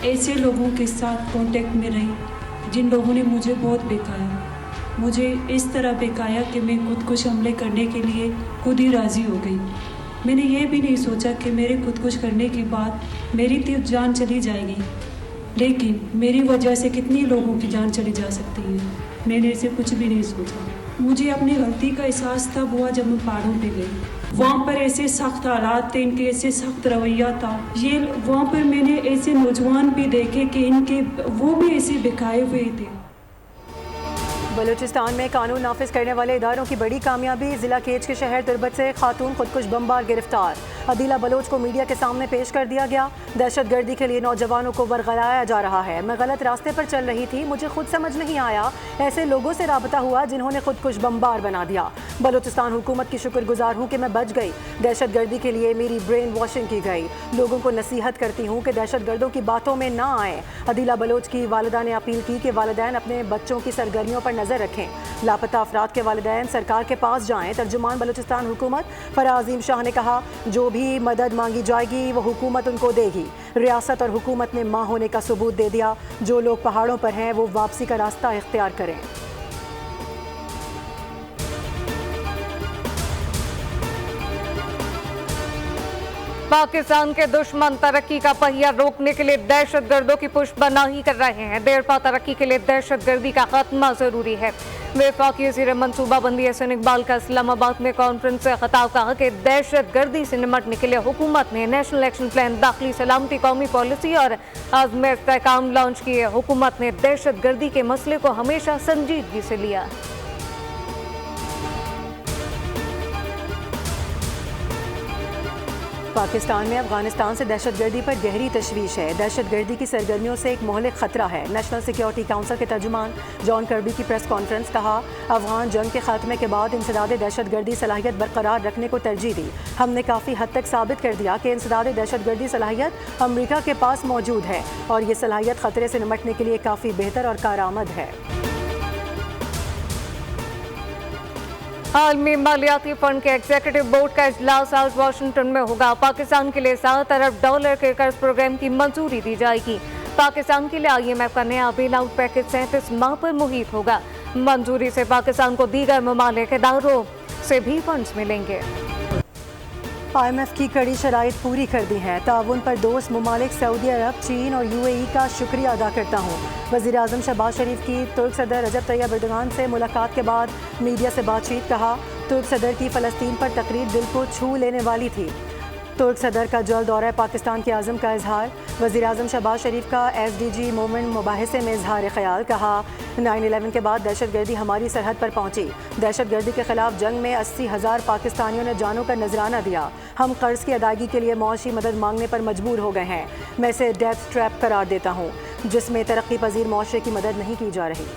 ऐसे लोगों के साथ कांटेक्ट में रही जिन लोगों ने मुझे बहुत बेकाया, मुझे इस तरह बेकाया कि मैं खुदकुश हमले करने के लिए खुद ही राज़ी हो गई। मैंने ये भी नहीं सोचा कि मेरे खुदकुश करने के बाद मेरी तो जान चली जाएगी, लेकिन मेरी वजह से कितनी लोगों की जान चली जा सकती है। मैंने इसे कुछ भी नहीं सोचा। मुझे अपनी गलती का एहसास तब हुआ जब मैं पहाड़ों पे गई। वहाँ पर ऐसे सख्त हालात थे, इनके ऐसे सख्त रवैया था। ये वहाँ पर मैंने ऐसे नौजवान भी देखे कि इनके वो भी ऐसे बिकाए हुए थे। बलूचिस्तान में कानून नाफिज करने वाले इदारों की बड़ी कामयाबी। जिला केच के शहर तुर्बत से खातून खुदकुश बमबार गिरफ्तार। अदीला बलोच को मीडिया के सामने पेश कर दिया गया। दहशतगर्दी के लिए नौजवानों को बरगलाया जा रहा है। मैं गलत रास्ते पर चल रही थी, मुझे खुद समझ नहीं आया। ऐसे लोगों से राबता हुआ जिन्होंने खुदकुश बमबार बना दिया। बलूचिस्तान हुकूमत की शुक्रगुजार हूँ कि मैं बच गई। दहशतगर्दी के लिए मेरी ब्रेन वॉशिंग की गई। लोगों को नसीहत करती हूँ कि दहशतगर्दों की बातों में ना आए। अदीला बलोच की वालिदा ने अपील की कि वालिदैन अपने बच्चों की सरगर्मियों पर नजर रखें। लापता अफराद के वालिदैन सरकार के पास जाएं। तर्जुमान बलूचिस्तान हुकूमत फराज अजीम शाह ने कहा, जो भी मदद मांगी जाएगी वो हुकूमत उनको देगी। रियासत और हुकूमत ने मां होने का सबूत दे दिया। जो लोग पहाड़ों पर हैं वो वापसी का रास्ता इख्तियार करें। पाकिस्तान के दुश्मन तरक्की का पहिया रोकने के लिए दहशतगर्दों की पुष्टबनाही कर रहे हैं। देरपा तरक्की के लिए दहशतगर्दी का खात्मा जरूरी है। वफाकी वज़ीर मनसूबाबंदी एहसन इकबाल का इस्लामाबाद में कॉन्फ्रेंस से खिताब कहा कि दहशतगर्दी से निपटने के लिए हुकूमत ने नेशनल एक्शन प्लान, दाखिली सलामती, कौमी पॉलिसी और आज़म इस्तेहकाम लॉन्च किए। हुकूमत ने दहशतगर्दी के मसले को हमेशा संजीदगी से लिया। पाकिस्तान में अफगानिस्तान से दहशतगर्दी पर गहरी तशवीश है। दहशतगर्दी की सरगर्मियों से एक मोहलिक खतरा है। नेशनल सिक्योरिटी काउंसिल के तर्जुमान जॉन कर्बी की प्रेस कॉन्फ्रेंस कहा, अफगान जंग के खात्मे के बाद इंसदाद दहशतगर्दी सलाहियत बरकरार रखने को तरजीह दी। हमने काफ़ी हद तक साबित कर दिया कि इंसदाद दहशतगर्दी सलाहियत अमरीका के पास मौजूद है और ये सलाहियत खतरे से निपटने के लिए काफ़ी बेहतर और कारआमद है। आलमी मालियाती फंड के एग्जीक्यूटिव बोर्ड का इजलास आज वाशिंगटन में होगा। पाकिस्तान के लिए $7 अरब के कर्ज प्रोग्राम की मंजूरी दी जाएगी। पाकिस्तान के लिए IMF का नया बेल आउट पैकेज 37 माह पर मुहित होगा। मंजूरी से पाकिस्तान को दीगर ममालिक इदारों से भी फंड्स मिलेंगे। IMF की कड़ी शराइत पूरी कर दी हैं। ताउन पर दोस्त ममालिक सऊदी अरब, चीन और UAE का शुक्रिया अदा करता हूँ। वज़ीर आज़म शहबाज शरीफ की तुर्क सदर रजब तैयब एर्दोगान से मुलाकात के बाद मीडिया से बातचीत। कहा, तुर्क सदर की फ़लस्तीन पर तकरीर दिल को छू लेने वाली थी। तुर्क सदर का जल्द दौरा पाकिस्तान के आज़म का इजहार। वज़ीर आज़म शहबाज शरीफ का SDG मूवमेंट मुबाहिसे में इजहार ख्याल। कहा, 9/11 के बाद दहशतगर्दी हमारी सरहद पर पहुंची। दहशतगर्दी के खिलाफ जंग में 80,000 पाकिस्तानियों ने जानों का नजराना दिया। हम कर्ज की अदायगी के लिए मुआशी मदद मांगने पर मजबूर हो गए हैं। मैं इसे डेथ ट्रैप करार देता हूँ जिसमें तरक्की पजीर मुआशरे की मदद नहीं की जा रही।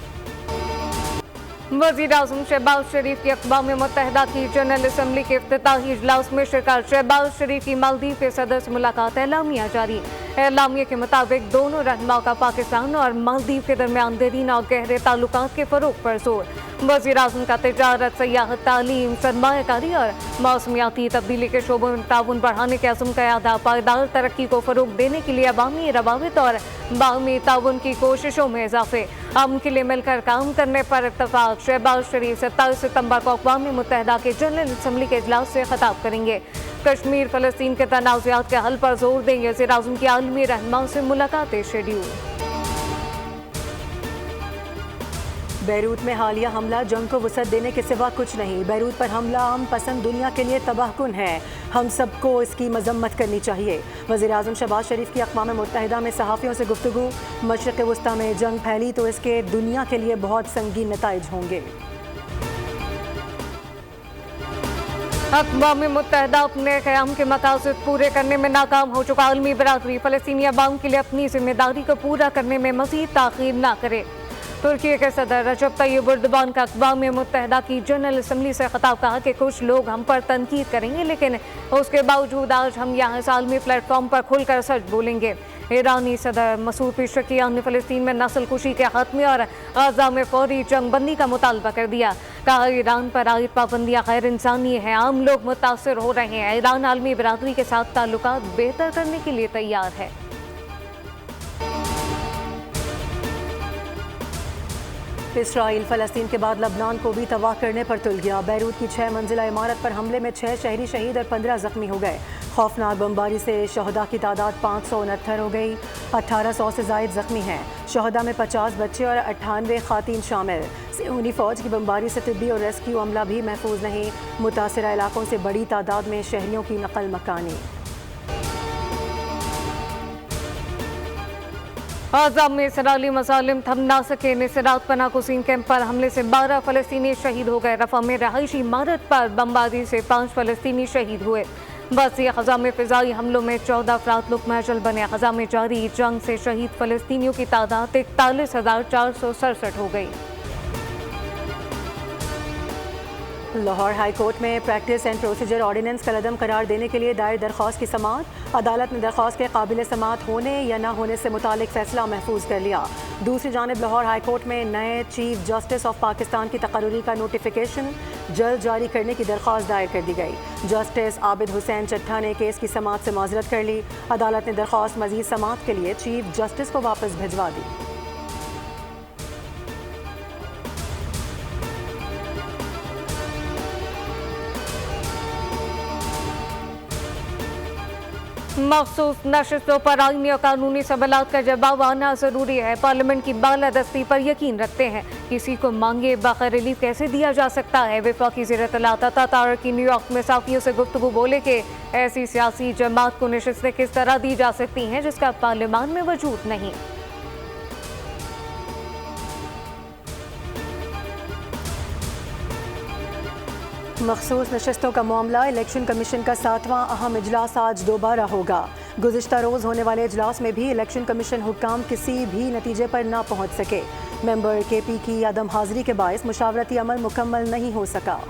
वज़ीर आज़म शहबाज शरीफ की अक़वाम मुत्तहिदा की जनरल असम्बली के इफ्तिताही इजलास में शिरकत। शहबाज शरीफ की मालदीव के सदर से मुलाकात। एलामिया जारी। एलामिया के मुताबिक दोनों रहनुमाओं का पाकिस्तान और मालदीव के दरमियान देरीन और गहरे ताल्लुकात के फ़रोग़ पर जोर। वज़ीर आज़म का तिजारत, सयाहत, तालीम, सरमायाकारी और मौसमियाती तब्दीली के शोबों में ताउन बढ़ाने के अज़्म का अदा। पायदार तरक्की को फ़रोग़ देने के लिए अवामी रवाबित और बाहमी ताउन की कोशिशों में इजाफे। अमन के लिए मिलकर काम करने पर इत्तफ़ाक़। शहबाज शरीफ 27 सितंबर को अक़वाम मुत्तहिदा के जनरल असम्बली के इजलास से खिताब करेंगे। कश्मीर फ़लस्तीन के तनाज़ुआत के हल पर जोर देंगे। वज़ीर आज़म की आलमी रहनुमाओं से मुलाकातें शेड्यूल। बैरूत में हालिया हमला जंग को वसअत देने के सिवा कुछ नहीं। बैरूत पर हमला अमन पसंद दुनिया के लिए तबाहकुन है। हम सबको इसकी मजम्मत करनी चाहिए। वज़ीर आज़म शहबाज शरीफ की अक़वाम मुत्तहिदा में सहाफ़ियों से गुफ्तगू। मशरिक़ वस्ता में जंग फैली तो इसके दुनिया के लिए बहुत संगीन नताइज होंगे। अक़वाम मुत्तहिदा अपने क़याम के मक़ासद पूरे करने में नाकाम हो चुका। आलमी बरादरी फ़लस्तीनी अवाम के लिए अपनी ज़िम्मेदारी को पूरा करने में मज़ीद ताख़ीर न करे। तुर्की के सदर रजब तैयब एर्दोगान का अक़वाम मुत्तहिदा की जनरल असम्बली से खिताब। कहा कि कुछ लोग हम पर तनकीद करेंगे लेकिन उसके बावजूद आज हम यहाँ इस आलमी प्लेटफॉर्म पर खुलकर सच बोलेंगे। ईरानी सदर मसूद पेशकियान ने फ़लस्तीन में नस्ल कुशी के खात्मे और गाज़ा में फौरी जंग बंदी का मुतालबा कर दिया। कहा, ईरान पर आयद पाबंदियाँ गैर इंसानी हैं। आम लोग मुतासर हो रहे हैं। ईरान आलमी बरादरी के साथ ताल्लुकात बेहतर करने के लिए तैयार है। इसराइल फ़लस्तीन के बाद लबनान को भी तबाह करने पर तुल गया। बैरूत की 6 मंजिला इमारत पर हमले में 6 शहरी शहीद और 15 जख्मी हो गए। खौफनाक बमबारी से शहदा की तादाद 569 हो गई। 1800 से जायद जख्मी हैं। शहदा में 50 बच्चे और 98 खातीन शामिल। सियोनी फौज की बमबारी से तिब्बी और रेस्क्यू अमला भी महफूज नहीं। मुतासरा इलाकों से बड़ी तादाद में शहरियों की नकल मकानी। गाज़ा में इसराइली मज़ालिम थम ना सके। निसरात पनाह गुज़ीन कैंप पर हमले से 12 फ़लस्तीनी शहीद हो गए। रफ़ा में रहायशी इमारत पर बमबारी से 5 फ़लस्तीनी शहीद हुए। वसी ग़ज़ा में फ़िज़ाई हमलों में 14 अफराद लुक़मा अजल बने। ग़ज़ा में जारी जंग से शहीद फ़लस्तीनियों की तादाद 41,467 हो गई। लाहौर हाई कोर्ट में प्रैक्टिस एंड प्रोसीजर ऑर्डिनेंस कलअदम करार देने के लिए दायर दरख्वास्त की समाअत। अदालत ने दरख्वास्त के काबिल समाअत होने या न होने से मुतालिक फैसला महफूज कर लिया। दूसरी जानिब लाहौर हाई कोर्ट में नए चीफ जस्टिस ऑफ पाकिस्तान की तकर्री का नोटिफिकेशन जल्द जारी करने की दरख्वास्त दायर कर दी गई। जस्टिस आबिद हुसैन चट्ठा ने केस की समाअत से माजरत कर ली। अदालत ने दरख्वास्त मजीद समाअत के लिए चीफ जस्टिस को वापस भिजवा दी। मखसूस नशिस्तों पर आईनी और कानूनी सवालात का जवाब आना ज़रूरी है। पार्लियामेंट की बालादस्ती पर यकीन रखते हैं। किसी को मांगे बगैर रिलीफ कैसे दिया जा सकता है। वफाकी वज़ीर इत्तलात अता तारर की न्यूयॉर्क में साफियों से गुफ्तगू बोले कि ऐसी सियासी जमात को नशिस्तें किस तरह दी जा सकती हैं जिसका पार्लियामान में वजूद नहीं। मखसूस नशस्तों का मामला। इलेक्शन कमीशन का 7वां अहम इजलास आज दोबारा होगा। गुज़िश्ता रोज़ होने वाले इजलास में भी इलेक्शन कमीशन हुक्काम किसी भी नतीजे पर ना पहुँच सके। मेंबर KP की अदम हाजिरी के बायस मुशावरती अमल मुकम्मल नहीं हो सका।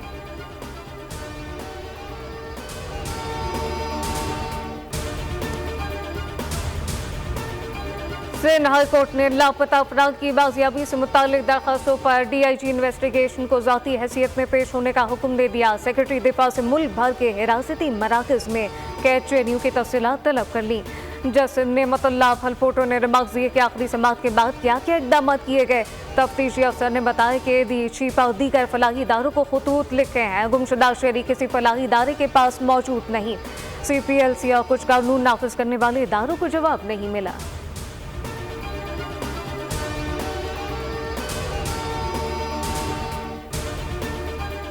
सिंध हाई कोर्ट ने लापता अफराद की बाजियाबी से मुतालिक दरखास्तों पर DIG इन्वेस्टिगेशन को ज़ाती हैसियत में पेश होने का हुक्म दे दिया। सेक्रेटरी दिफा से मुल्क भर के हिरासती मराकज़ में कैद चेरियों की तफसीलात तलब कर ली। जस्टिस नेमतुल्लाह फलपोटो ने रिमार्क दिए कि आखिरी समाअत के बाद क्या क्या इकदाम किए गए। तफ्तीशी अफसर ने बताया कि दी चीफा और दीगर फलाही इदारों को खतूत लिखे हैं। गुमशुदा शहरी किसी फलाही इदारे के पास मौजूद नहीं। CPLC और कुछ कानून नाफिज करने वाले इदारों को जवाब नहीं मिला।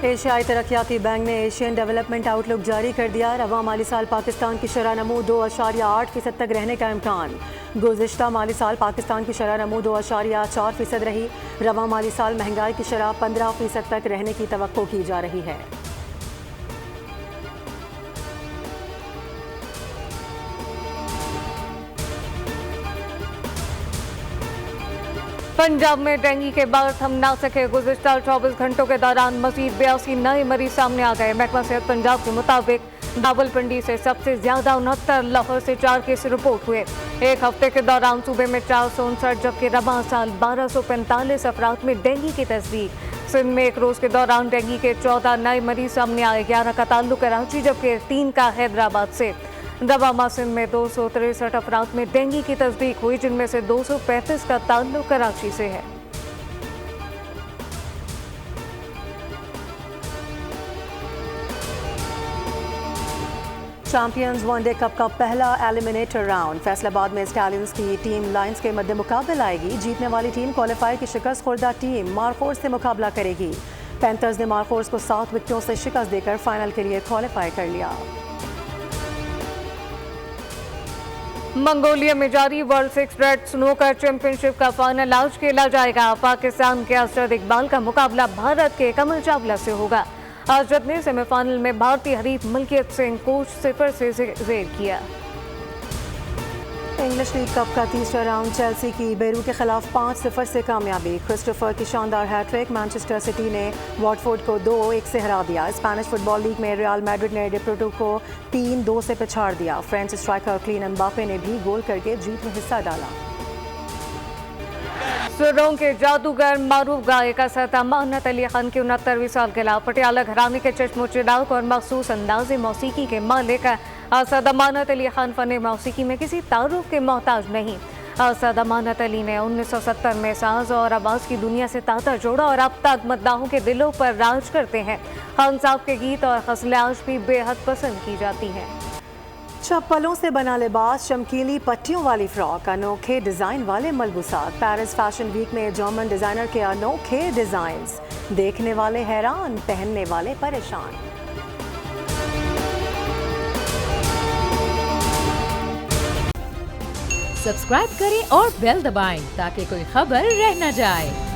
एशियाई तरक्याती बैंक ने एशियन डेवलपमेंट आउटलुक जारी कर दिया। रवा माली साल पाकिस्तान की शरह नमू 2.8% तक रहने का इम्कान। गुज़िश्ता माली साल पाकिस्तान की शरह नमू 2.4% रही। रवा माली साल महंगाई की शरह 15% तक रहने की तवक्को की जा रही है। पंजाब में डेंगू के बाद थम ना सके। गुज़िश्ता 24 घंटों के दौरान मजीद 82 नए मरीज सामने आ गए। महकमा सेहत पंजाब के मुताबिक दावलपिंडी से सबसे ज्यादा 69, लाहौर से 4 केस रिपोर्ट हुए। एक हफ्ते के दौरान सूबे में 459 जबकि रबा साल 1245 अफराद में डेंगू की तस्दीक। सिंध में एक रोज के दौरान डेंगू के 14 नए मरीज सामने आए। 11 का ताल्लुक कराची जबकि 3 का हैदराबाद से। दवा सिंध में 263 अफराद में डेंगू की तस्दीक हुई जिनमें से 235 का ताल्लुक कराची से है। चैंपियंस वनडे कप का पहला एलिमिनेटर राउंड। फैसलाबाद में स्टैलियंस की टीम लायंस के मद्दे मुकाबले आएगी। जीतने वाली टीम क्वालिफायर की शिकस्त खुर्दा टीम मारफोर्स से मुकाबला करेगी। पैंथर्स ने मारफोर्स को 7 विकेटों से शिकस्त देकर फाइनल के लिए क्वालिफाई कर लिया। मंगोलिया में जारी वर्ल्ड 6 रेड स्नूकर चैंपियनशिप का फाइनल आज खेला जाएगा। पाकिस्तान के असरद इकबाल का मुकाबला भारत के कमल चावला से होगा। असरद ने सेमीफाइनल में भारतीय हरीफ मलकियत सिंह कोच 0 से जेर किया। इंग्लिश लीग कप का तीसरा राउंड चेल्सी की बेरू के खिलाफ 5-0 से कामयाबी। क्रिस्टोफर की शानदार हैट्रिक। मैनचेस्टर सिटी ने वॉटफोर्ड को 2-1 से हरा दिया। स्पेनिश फुटबॉल लीग में रियल मैड्रिड ने डेपोर्टो को 3-2 से पछाड़ दिया। फ्रेंच स्ट्राइकर क्लीन एम्बापे ने भी गोल करके जीत में हिस्सा डाला। सुरों के जादूगर मारूफ गायक असद अमानत अली खान की 69वीं सालगिरह। पटियाला घराने के चश्मो चिराग और मखसूस अंदाज़े मौसीकी के मालिक असद अमानत अली खान फन मौसीकी में किसी तारुफ के मोहताज नहीं। असद अमानत अली ने 1970 में साज और आवाज़ की दुनिया से ताता जोड़ा और अब तक मद्दाहों के दिलों पर राज करते हैं। खान साहब के गीत और गज़लें आज भी बेहद पसंद की जाती हैं। चप्पलों से बना लिबास, चमकीली पट्टियों वाली फ्रॉक, अनोखे डिज़ाइन वाले मलबूसात। पेरिस फैशन वीक में जर्मन डिज़ाइनर के अनोखे डिज़ाइंस, देखने वाले हैरान, पहनने वाले परेशान। सब्सक्राइब करें और बेल दबाएं ताकि कोई खबर रह न जाए।